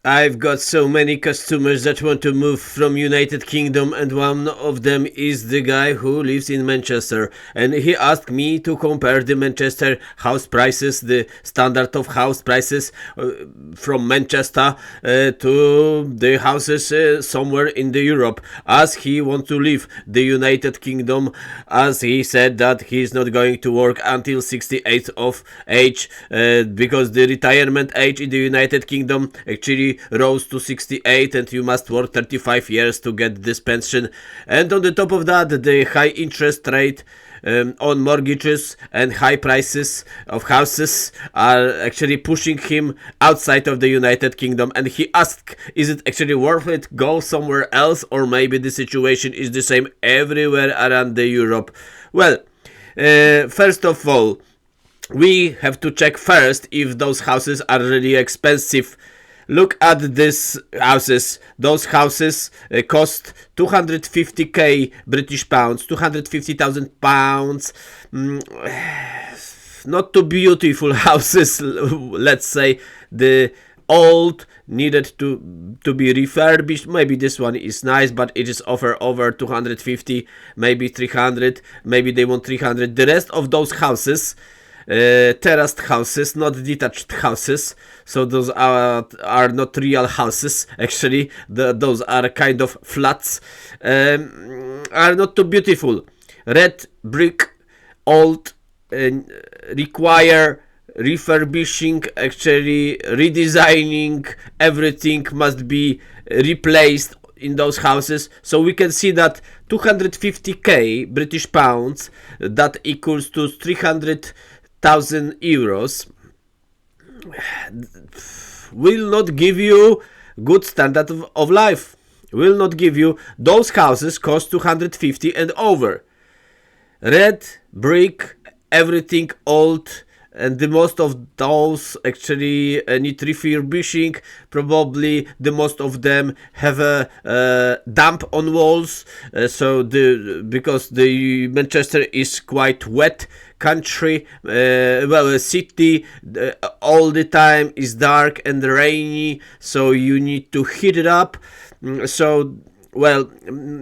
I've got so many customers that want to move from United Kingdom, and one of them is the guy who lives in Manchester, and he asked me to compare the Manchester house prices, the standard of house prices from Manchester to the houses somewhere in the Europe, as he wants to leave the United Kingdom, as he said that he's not going to work until 68 of age, because the retirement age in the United Kingdom actually rose to 68 and you must work 35 years to get this pension. And on the top of that, the high interest rate on mortgages and high prices of houses are actually pushing him outside of the United Kingdom, and he asked, is it actually worth it, go somewhere else, or maybe the situation is the same everywhere around the Europe? Well, first of all, we have to check first if those houses are really expensive. Look at these houses. Those houses cost 250k British pounds, 250,000 pounds. Not too beautiful houses, let's say. The old needed to be refurbished. Maybe this one is nice, but it is over 250, maybe 300, maybe they want 300. The rest of those houses, terraced houses, not detached houses, so those are not real houses. Actually, those are kind of flats, are not too beautiful. Red brick, old, require refurbishing, actually redesigning. Everything must be replaced in those houses. So we can see that 250k British pounds, that equals to 300,000 euros, will not give you good standard of life. Will not give you. Those houses cost 250 and over. Red brick, everything old, and the most of those actually need refurbishing. Probably the most of them have a damp on walls, because the Manchester is quite wet country, a city, all the time is dark and rainy, so you need to heat it up. So, well,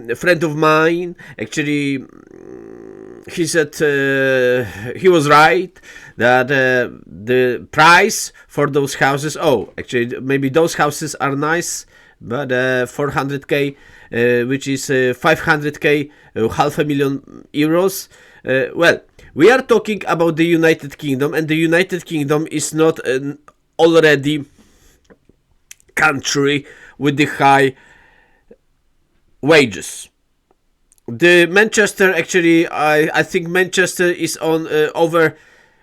a friend of mine actually, he said he was right that the price for those houses, actually maybe those houses are nice, but 400k, which is 500k, €500,000, well, we are talking about the United Kingdom, and the United Kingdom is not an already country with the high wages. The Manchester, actually, I think Manchester is on over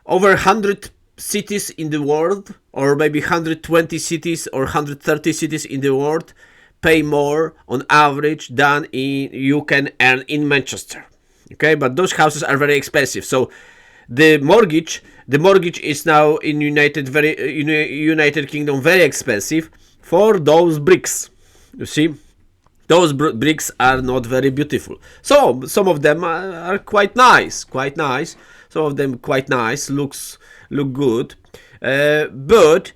100 cities in the world, or maybe 120 cities or 130 cities in the world pay more on average than you can earn in Manchester. Okay, but those houses are very expensive. So the mortgage is now in United Kingdom very expensive for those bricks. You see, those bricks are not very beautiful. So some of them are quite nice. Some of them quite nice, look good. But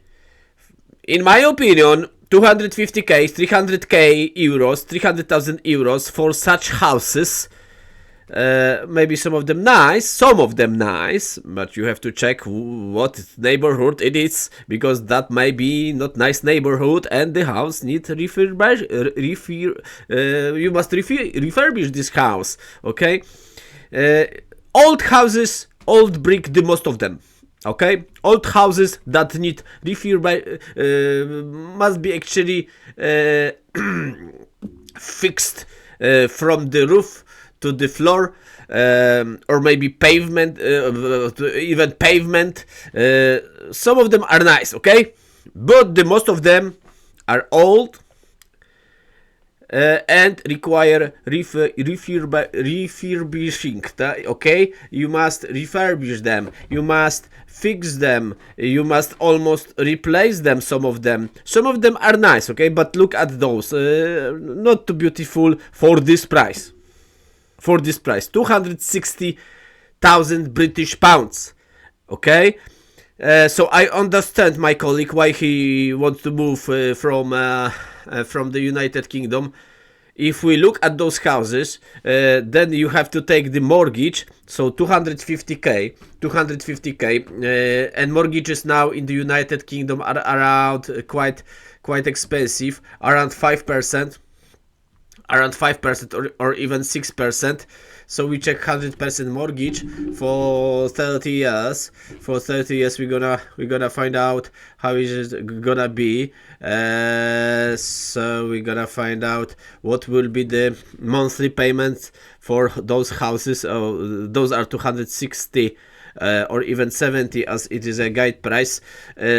in my opinion, 250k, 300k euros, 300,000 euros for such houses. Maybe some of them nice, but you have to check what neighborhood it is, because that may be not nice neighborhood and the house needs you must refurbish this house. Okay, old houses, old brick, the most of them. Okay, old houses that need must be actually fixed from the roof to the floor, or maybe pavement, even pavement. Some of them are nice, okay, but the most of them are old and require refurbishing. Okay, you must refurbish them, you must fix them, you must almost replace them. Some of them are nice, okay, but look at those, not too beautiful for this price. 260,000 British pounds. Okay, So I understand my colleague why he wants to move from the United Kingdom. If we look at those houses, then you have to take the mortgage, so 250k, and mortgages now in the United Kingdom are around quite expensive, around 5% or even 6%. So we check 100% mortgage for 30 years. For 30 years, we're gonna find out how is it gonna be. So we're gonna find out what will be the monthly payments for those houses. Oh, those are 260. Or even 70 as it is a guide price.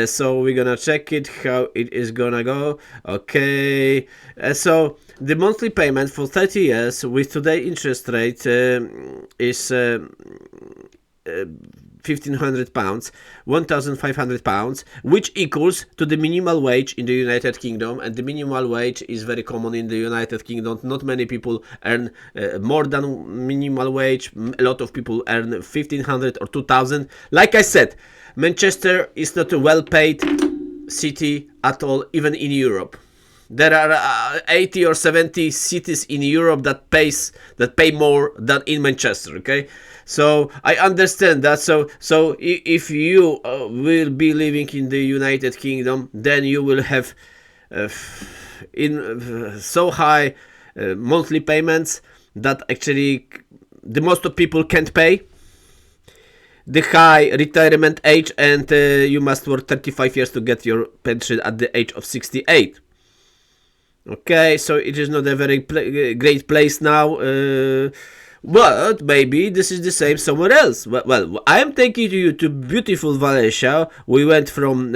So we're gonna check it how it is gonna go. Okay, so the monthly payment for 30 years with today interest rate is £1,500, £1,500, which equals to the minimal wage in the United Kingdom. And the minimal wage is very common in the United Kingdom. Not many people earn more than minimal wage. A lot of people earn 1,500 or 2,000. Like I said, Manchester is not a well-paid city at all, even in Europe. There are 80 or 70 cities in Europe that pay more than in Manchester. Okay, so I understand that. So if you will be living in the United Kingdom, then you will have so high monthly payments that actually the most of people can't pay. The high retirement age, and you must work 35 years to get your pension at the age of 68. Okay, so it is not a very great place now, but maybe this is the same somewhere else. Well, I am taking you to beautiful Valencia. We went from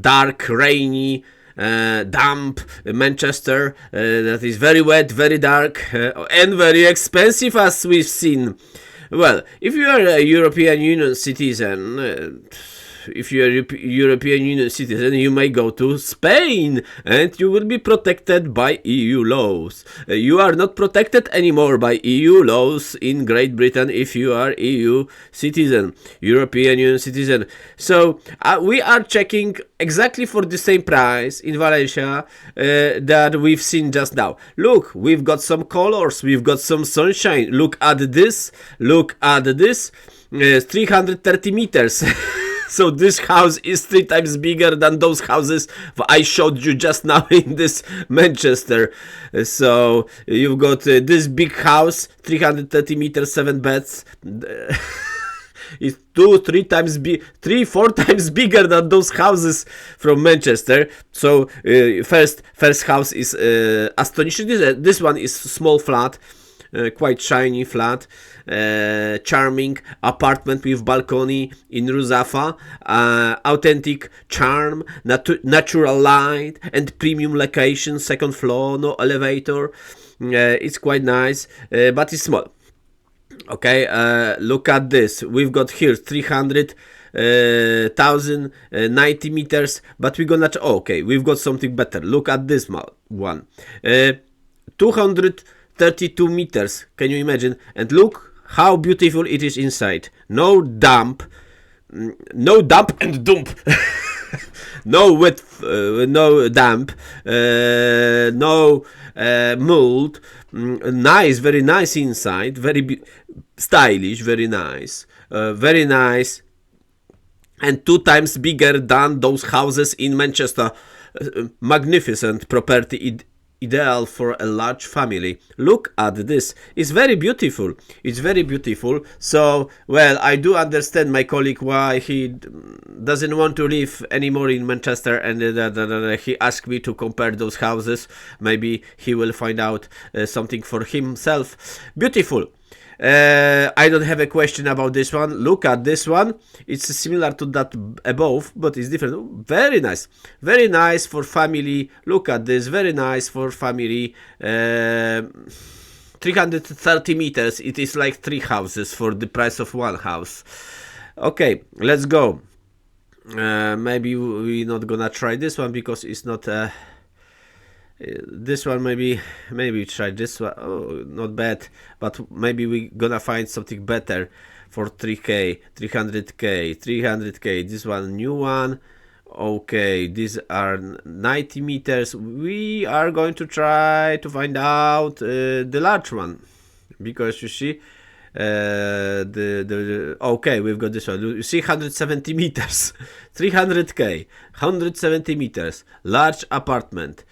dark, rainy, damp Manchester that is very wet, very dark, and very expensive, as we've seen. Well, if you are a European Union citizen, you may go to Spain and you will be protected by EU laws. You are not protected anymore by EU laws in Great Britain if you are EU citizen, European Union citizen. So we are checking exactly for the same price in Valencia that we've seen just now. Look, we've got some colors, we've got some sunshine. Look at this, 330 meters. So this house is 3 times bigger than those houses I showed you just now in this Manchester. So you've got this big house, 330 meters, 7 beds. It's 4 times bigger than those houses from Manchester. So first house is astonishing. This one is small flat. Quite shiny flat, charming apartment with balcony in Ruzafa, authentic charm, natural light and premium location, second floor, no elevator. It's quite nice, but it's small. Okay, look at this. We've got here 300,090 meters, but we're gonna okay, we've got something better. Look at this one, 232 meters. Can you imagine? And look how beautiful it is inside. No damp and dump. No wet, no damp, no mold. Nice, very nice inside. Very stylish, very nice, and 2 times bigger than those houses in Manchester. Magnificent property. Ideal for a large family. Look at this. It's very beautiful. So, well, I do understand my colleague why he doesn't want to live anymore in Manchester, and he asked me to compare those houses. Maybe he will find out something for himself. Beautiful. I don't have a question about this one. Look at this one. It's similar to that above, but it's different. Very nice for family. Look at this. Very nice for family. 330 meters. It is like 3 houses for the price of 1 house. Okay, let's go. Maybe we're not gonna try this one because it's not this one. Maybe try this one. Oh, not bad, but maybe we gonna find something better for 3k, 300k, 300k. This one, new one. Okay, these are 90 meters. We are going to try to find out the large one, because you see, okay, we've got this one. You see, 170 meters, 300k, 170 meters, large apartment.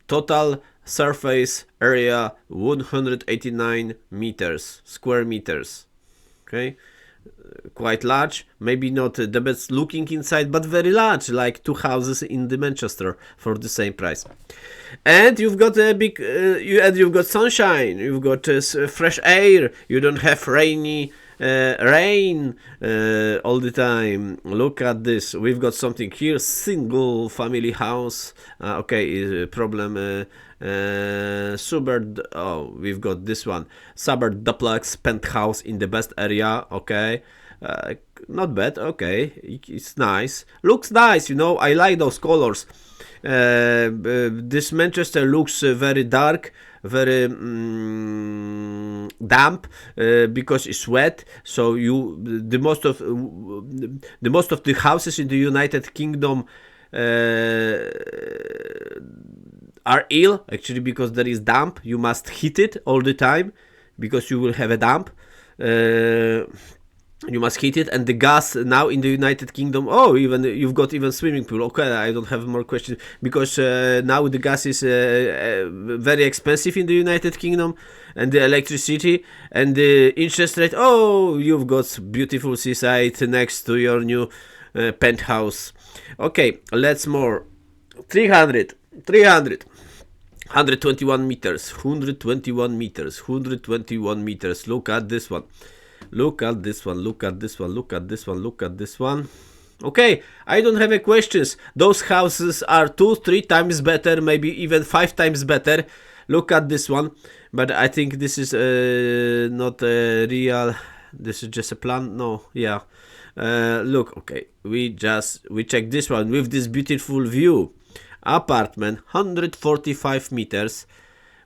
Total surface area 189 meters, square meters. Okay, quite large, maybe not the best looking inside, but very large, like 2 houses in the Manchester for the same price. And you've got a big you've got sunshine, you've got fresh air, you don't have rain all the time. Look at this, we've got something here, single family house. Okay, problem suburb. Oh, we've got this one, suburb duplex penthouse in the best area. Okay, not bad. Okay, it's nice, looks nice, you know, I like those colors. This Manchester looks very dark, very damp, because it's wet. So the most of the houses in the United Kingdom are ill, actually, because there is damp. You must heat it all the time because you will have a damp. You must heat it, and the gas now in the United Kingdom. Oh, even you've got even swimming pool. Okay, I don't have more questions, because now the gas is very expensive in the United Kingdom, and the electricity and the interest rate. Oh, you've got beautiful seaside next to your new penthouse. Okay, let's more. 300, 121 meters, 121 meters, 121 meters. Look at this one. Look at this one, look at this one, look at this one, look at this one. Okay, I don't have any questions. Those houses are 2-3 times better, maybe even 5 times better. Look at this one. But I think this is not real. This is just a plan. No, yeah. Look, okay, we check this one with this beautiful view. Apartment, 145 meters,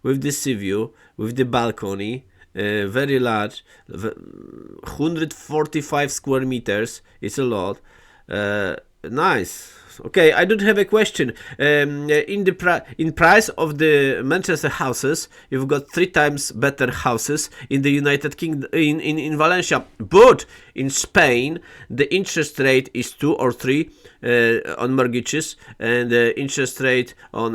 with the sea view, with the balcony. Very large, 145 square meters. It's a lot. Nice. Okay, I don't have a question. In price of the Manchester houses, you've got 3 times better houses in the United Kingdom, in Valencia. But in Spain, the interest rate is 2 or 3 on mortgages, and the interest rate on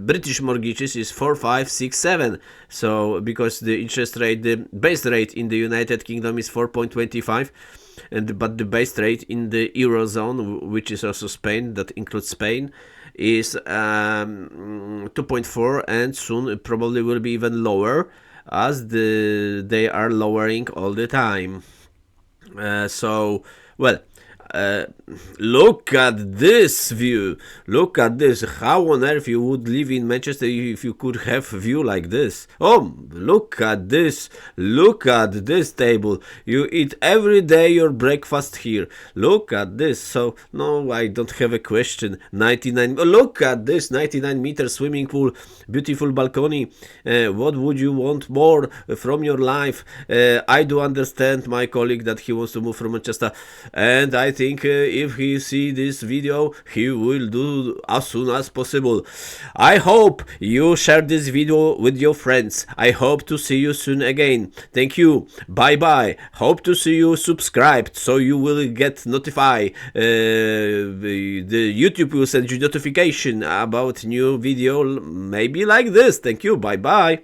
British mortgages is 4, 5, 6, 7. So because the interest rate, the base rate in the United Kingdom is 4.25. But the base rate in the Eurozone, which is also Spain, that includes Spain, is 2.4, and soon it probably will be even lower, as they are lowering all the time. Look at this view. Look at this. How on earth you would live in Manchester if you could have a view like this? Oh, look at this. Look at this table. You eat every day your breakfast here. Look at this. So, no, I don't have a question. 99. Look at this. 99-meter swimming pool. Beautiful balcony. What would you want more from your life? I do understand my colleague that he wants to move from Manchester, and I think if he see this video, he will do as soon as possible. I hope you share this video with your friends. I hope to see you soon again. Thank you. Bye bye. Hope to see you subscribed, so you will get notified. The YouTube will send you notification about new video, maybe like this. Thank you. Bye bye.